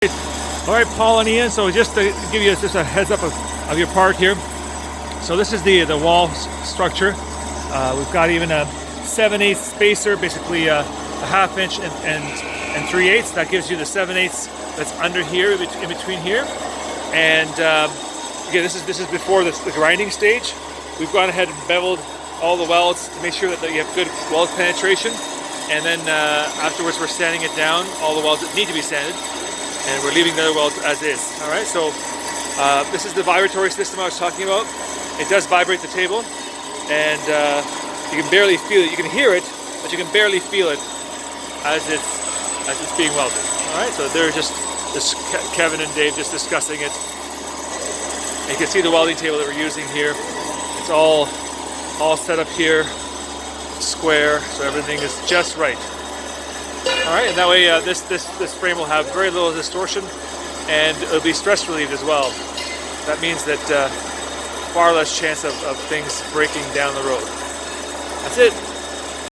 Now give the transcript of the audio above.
All right, Paul and Ian, so just to give you just a heads up of your part here. So this is the wall structure. We've got even a 7/8 spacer, basically a ½ inch and 3/8. That gives you the 7/8 that's under here, in between here. And again, this is before the grinding stage. We've gone ahead and beveled all the welds to make sure that you have good weld penetration. And then afterwards, we're sanding it down, all the welds that need to be sanded. And we're leaving the other welds as is. All right, so this is the vibratory system I was talking about. It does vibrate the table, and you can barely feel it. You can hear it, but you can barely feel it as it's being welded. All right, so they're just Kevin and Dave just discussing it. And you can see the welding table that we're using here. It's all set up here, square, so everything is just right. All right, and that way this frame will have very little distortion, and it'll be stress relieved as well. That means that far less chance of things breaking down the road. That's it.